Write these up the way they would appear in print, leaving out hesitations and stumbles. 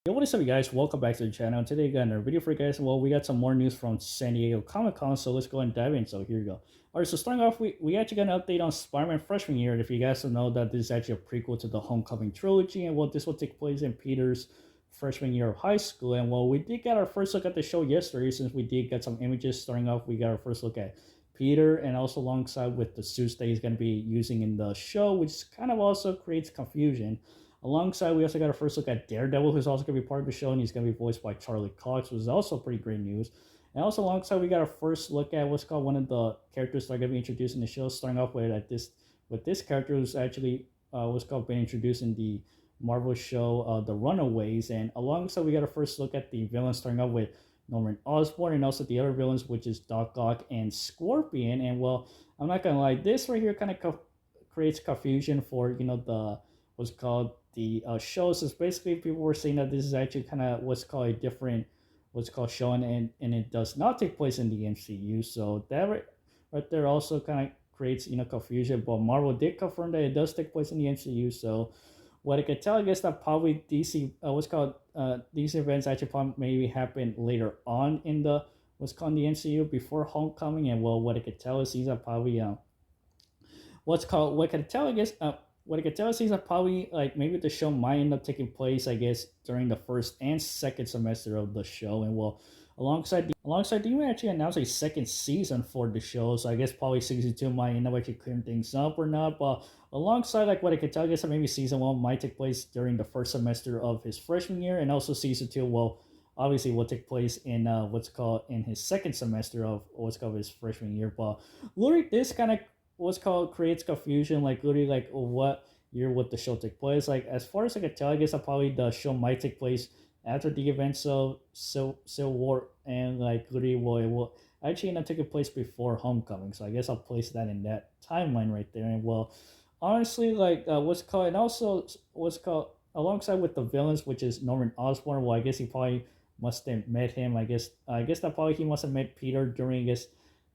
Yo, what is up, you guys? Welcome back to the channel. Today, I got another video for you guys. Well, we got some more news from San Diego Comic Con, so let's go and dive in. So here you go. All right, so starting off, we actually got an update on Spider-Man freshman year. If you guys don't know that this is actually a prequel to the Homecoming trilogy, and well, this will take place in Peter's freshman year of high school. And well, we did get our first look at the show yesterday, since we did get some images. Starting off, we got our first look at Peter, and also alongside with the suits that he's going to be using in the show, which kind of also creates confusion. Alongside, we also got a first look at Daredevil, who's also going to be part of the show, and he's going to be voiced by Charlie Cox, which is also pretty great news. And also alongside, we got a first look at what's called one of the characters that are going to be introduced in the show. Starting off with this character who's actually what's called being introduced in the Marvel show, The Runaways. And alongside, we got a first look at the villains, starting off with Norman Osborn, and also the other villains, which is Doc Ock and Scorpion. And well, I'm not gonna lie, this right here kind of creates confusion for the what's called the shows. Is basically people were saying that this is actually kind of what's called a different what's called show, and it does not take place in the MCU. So that right there also kind of creates confusion. But Marvel did confirm that it does take place in the MCU. So what I could tell, I guess that probably DC what's called these events actually probably maybe happen later on in the what's called the MCU before Homecoming. And well, what I could tell is these are probably what's called what I can tell, I guess. What I can tell is these are probably like maybe the show might end up taking place, I guess, during the first and second semester of the show. And well, alongside, they even actually announced a second season for the show. So I guess probably season two might end up actually clearing things up or not. But alongside, like what I can tell, I guess that maybe season one might take place during the first semester of his freshman year, and also season two will obviously will take place in what's called in his second semester of what's called his freshman year. But literally, this kind of what's called creates confusion, like literally like what year would the show take place. Like as far as I can tell, I guess that probably the show might take place after the events of Civil War, and like literally it will actually end up taking place before Homecoming. So I guess I'll place that in that timeline right there. And well, honestly, like what's called, and also what's called alongside with the villains, which is Norman Osborn. Well, I guess he probably must have met him. I guess that probably he must have met Peter during, I guess,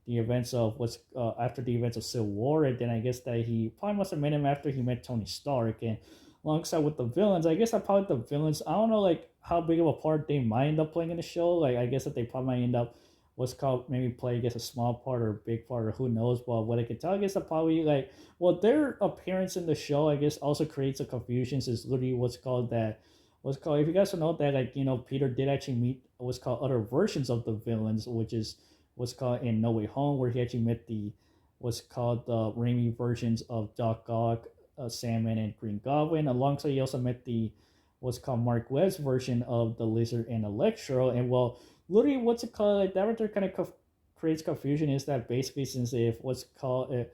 the events of what's after the events of Civil War, and then I guess that he probably must have met him after he met Tony Stark. And alongside with the villains, I guess that probably the villains, I don't know like how big of a part they might end up playing in the show. Like I guess that they probably might end up what's called maybe play, I guess, a small part or a big part, or who knows. But what I can tell, I guess that probably like well, their appearance in the show, I guess, also creates a confusion. Is literally what's called, if you guys don't know that, like Peter did actually meet what's called other versions of the villains, which is what's called in No Way Home, where he actually met the what's called the Raimi versions of Doc Ock, Sandman, and Green Goblin. Alongside, he also met the what's called Mark Webb's version of the Lizard and Electro. And well, literally, what's it called? Like that right there kind of creates confusion. Is that basically since if what's called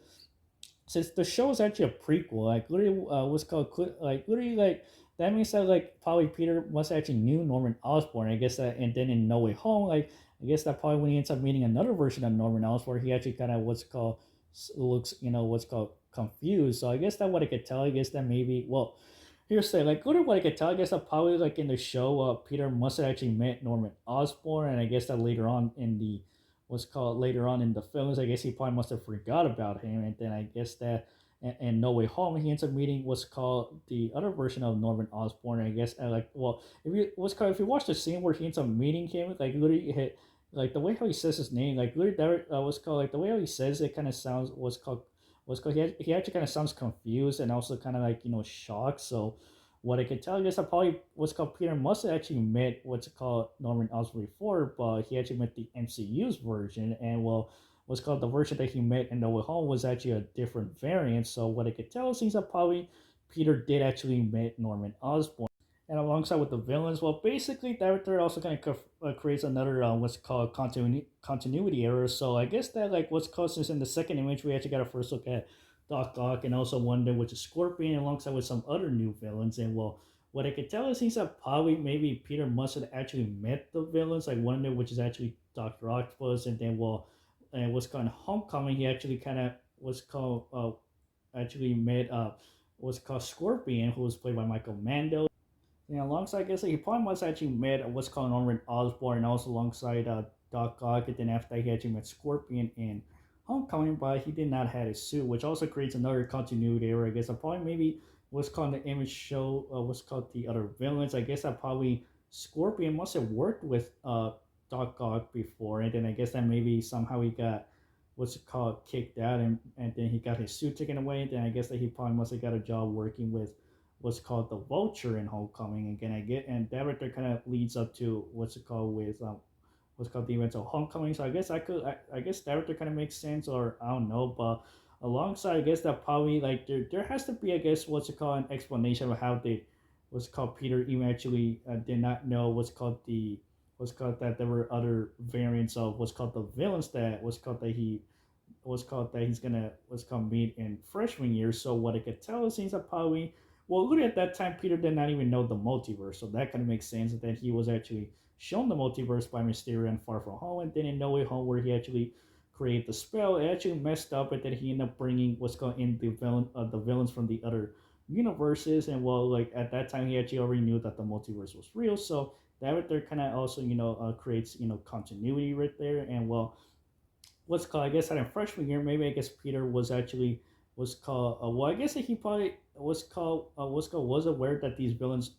since the show is actually a prequel, like literally, what's called like literally like that means that like probably Peter must actually knew Norman Osborn. I guess that, and then in No Way Home, like I guess that probably when he ends up meeting another version of Norman Osborn, he actually kind of what's called looks what's called confused. So I guess that what I could tell, I guess that maybe well. Here's say like literally what I could tell, I guess that probably like in the show, Peter must have actually met Norman Osborn, and I guess that later on in the what's called later on in the films, I guess he probably must have forgot about him, and then I guess that and No Way Home, he ends up meeting what's called the other version of Norman Osborn. I guess like well, if you watch the scene where he ends up meeting him, like literally hit like the way how he says his name, like literally that what's called like the way how he says it kind of sounds what's called he actually kind of sounds confused and also kind of like shocked. So what I can tell, I guess I probably what's called Peter must have actually met what's called Norman Osborn before, but he actually met the MCU's version, and well, what's called the version that he met in No Way Home was actually a different variant. So what I could tell is that probably Peter did actually meet Norman Osborn. And alongside with the villains, well, basically that there also kind of creates another what's called continuity error. So I guess that like what's called since in the second image we actually got a first look at Doc Ock and also Wonder, which is Scorpion, alongside with some other new villains. And well, what I could tell is he's that probably maybe Peter must have actually met the villains, like Wonder, which is actually Doctor Octopus, and then well, and what's called Homecoming, he actually kind of what's called actually met what's called Scorpion, who was played by Michael Mando. And alongside, I guess he probably must actually met what's called Norman Osborn, and also alongside Doc Ock. And then after that, he actually met Scorpion in Homecoming, but he did not have his suit, which also creates another continuity error. I guess I probably maybe what's called the image show, what's called the other villains. I guess that probably Scorpion must have worked with Doc Ock before, and then I guess that maybe somehow he got what's it called kicked out, and then he got his suit taken away. Then I guess that he probably must have got a job working with what's called the Vulture in Homecoming again. I get and that right there kind of leads up to what's it called with what's called the events of Homecoming. So I guess I guess that right there kind of makes sense, or I don't know, but alongside I guess that probably like there has to be I guess what's it called an explanation of how they what's called Peter even actually did not know what's called that there were other variants of what's called the villains that what's called that he what's called that he's gonna what's called meet in freshman year. So what I could tell is he's probably well, literally at that time Peter did not even know the multiverse, so that kind of makes sense that he was actually shown the multiverse by Mysterio and Far From Home, and then in No Way Home where he actually created the spell, it actually messed up, and then he ended up bringing what's called in the villains from the other universes, and well, like at that time he actually already knew that the multiverse was real, so that right there kind of also creates continuity right there, and well what's called I guess that in freshman year maybe I guess Peter was actually was called well I guess that he probably was aware that these villains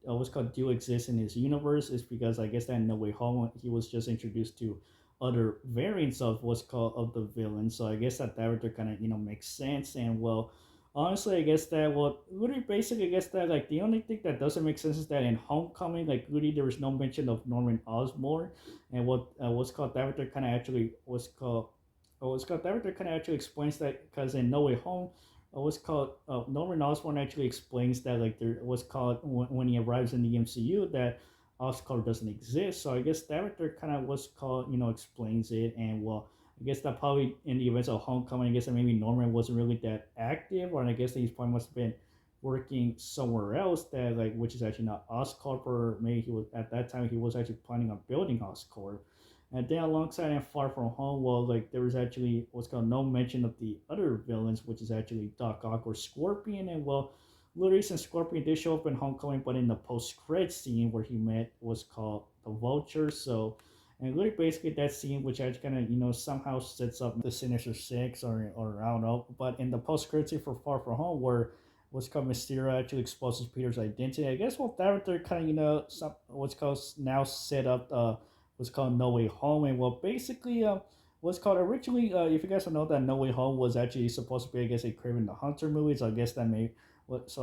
what's called do exist in his universe is because I guess that in No Way Home he was just introduced to other variants of what's called of the villain. So I guess that that kind of makes sense. And well, honestly, I guess that well, really basic. I guess that like the only thing that doesn't make sense is that in Homecoming, like really there was no mention of Norman Osborn, and what's called that kind of actually what's called that kind of actually explains that because in No Way Home what's called Norman Osborn actually explains that like there what's called when he arrives in the MCU that Oscorp doesn't exist. So I guess that right there kind of what's called explains it. And well, I guess that probably in the events of Homecoming, I guess that maybe Norman wasn't really that active, or I guess that he's probably must have been working somewhere else that like which is actually not Oscorp, or maybe he was at that time he was actually planning on building Oscorp. And then alongside and Far From Home, well, like there was actually what's called no mention of the other villains, which is actually Doc Ock or Scorpion. And well, literally since Scorpion did show up in Homecoming, but in the post-credit scene where he met was called the Vulture. So, and literally basically that scene, which actually kind of somehow sets up the Sinister Six, or I don't know. But in the post-credit scene for Far From Home, where what's called Mysterio actually exposes Peter's identity, I guess what that they're kind of some what's called now set up what's called No Way Home. And well, basically, what's called originally, if you guys don't know that No Way Home was actually supposed to be, I guess, a Kraven the Hunter movie. So I guess that may what's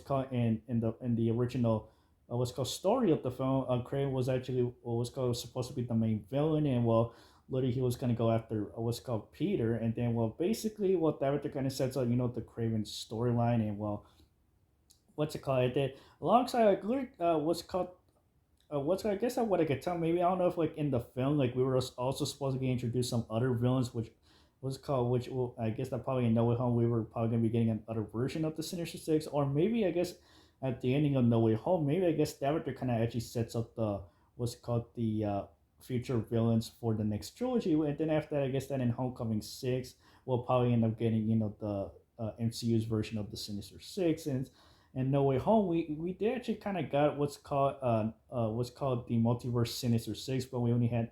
called in the original what's called story of the film, Kraven was actually what was called supposed to be the main villain, and well, literally he was gonna go after what's called Peter, and then well, basically what that kind of sets up, the Kraven storyline, and well, what's it called? Then alongside like what's I guess what I could tell maybe I don't know if like in the film like we were also supposed to get introduced some other villains which was called which well, I guess that probably in No Way Home we were probably gonna be getting another version of the Sinister Six, or maybe I guess at the ending of No Way Home maybe I guess that kind of actually sets up the what's called the future villains for the next trilogy, and then after that I guess that in Homecoming 6 we'll probably end up getting the MCU's version of the Sinister Six. And No Way Home, we did actually kind of got what's called the multiverse Sinister Six, but we only had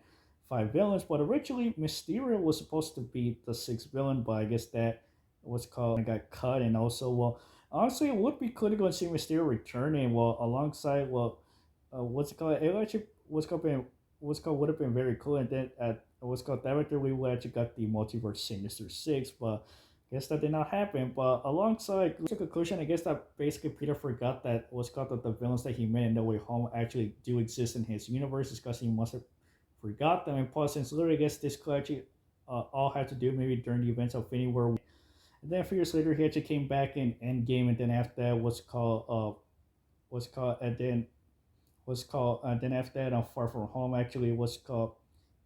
five villains. But originally, Mysterio was supposed to be the sixth villain, but I guess that what's called got cut. And also, well, honestly, it would be cool to go and see Mysterio return, and well, alongside what's it called? It actually what's called would have been very cool. And then at what's called director, we would actually got the multiverse Sinister Six, but guess that did not happen. But alongside the conclusion, I guess that basically Peter forgot that what's called that the villains that he met in No Way Home actually do exist in his universe, because he must have forgot them. And plus, since literally, I guess this could actually all had to do maybe during the events of Infinity War. And then a few years later, he actually came back in Endgame, and then after that, and then then after that, on Far From Home, actually, what's called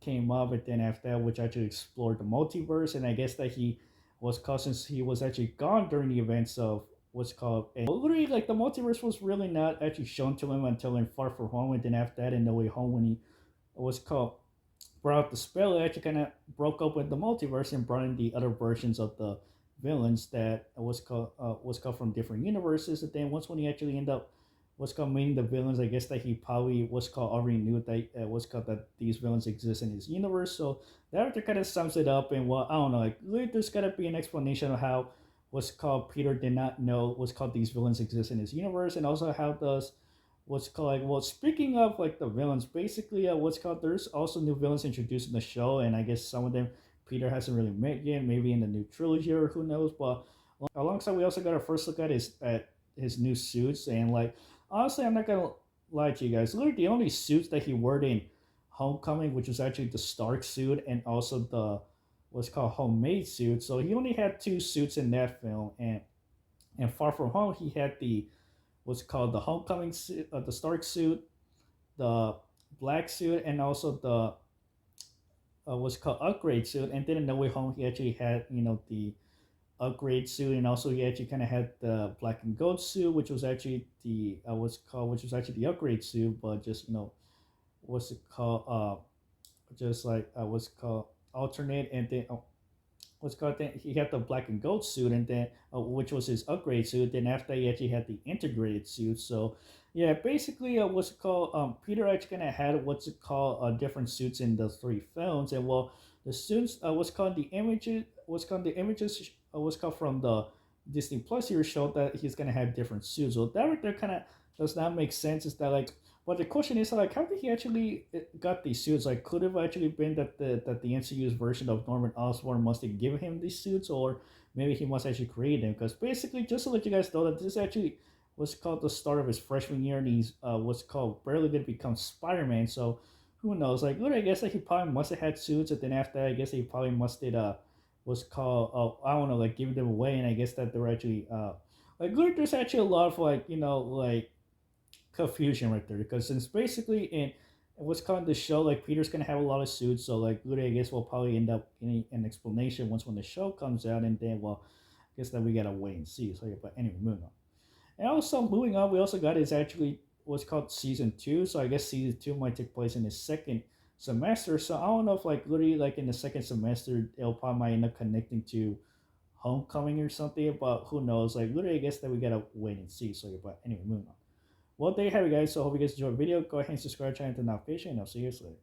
came up, and then after that, which actually explored the multiverse. And I guess that he was called since he was actually gone during the events of what's called a literally like the multiverse was really not actually shown to him until in Far From Home, and then after that in No Way Home when he was called brought out the spell, it actually kind of broke up with the multiverse and brought in the other versions of the villains that was called from different universes. And then once when he actually ended up what's called meeting the villains, I guess that he probably what's called already knew that what's called that these villains exist in his universe. So that kind of sums it up. And well, I don't know, like really, there's gotta be an explanation of how what's called Peter did not know what's called these villains exist in his universe, and also how does what's called like well speaking of like the villains, basically what's called there's also new villains introduced in the show, and I guess some of them Peter hasn't really met yet, maybe in the new trilogy or who knows. But alongside we also got our first look at his new suits, and like honestly I'm not gonna lie to you guys, literally the only suits that he wore in Homecoming, which was actually the Stark suit and also the what's called homemade suit. So he only had two suits in that film, and Far From Home he had the what's called the Homecoming suit, the Stark suit, the black suit, and also the what's called upgrade suit. And then in No Way Home he actually had the upgrade suit, and also he actually kind of had the black and gold suit, which was actually the which was actually the upgrade suit, but just what's it called just like what's called alternate, and then what's called then he had the black and gold suit, and then which was his upgrade suit. Then after he actually had the integrated suit. So yeah, basically what's it called Peter actually kind of had what's it called different suits in the three films. And well, the suits what's called the images what's called from the Disney Plus here showed that he's gonna have different suits. So that right there kind of does not make sense. Is that like but the question is like, how did he actually got these suits? Like, could have actually been that the MCU's version of Norman Osborn must have given him these suits, or maybe he must actually create them. Because basically, just to let you guys know that this actually was called the start of his freshman year, and he's what's called barely going to become Spider-Man. So who knows? Like, look, I guess like he probably must have had suits, and then after that, I guess he probably must have what's called I don't know, like giving them away, and I guess that they're actually like look, there's actually a lot of like like confusion right there, because since basically in what's called the show, like Peter's gonna have a lot of suits, so like really I guess we'll probably end up getting an explanation once when the show comes out, and then well I guess that we gotta wait and see. So yeah, but anyway, moving on. And also moving on, we also got is actually what's called season two. So I guess season two might take place in the second semester. So I don't know if like literally like in the second semester it'll probably might end up connecting to homecoming or something, but who knows? Like literally I guess that we gotta wait and see. So yeah, but anyway, moving on. Well, there you have it, guys. So I hope you guys enjoyed the video. Go ahead and subscribe, channel, to notification, and I'll see you guys later.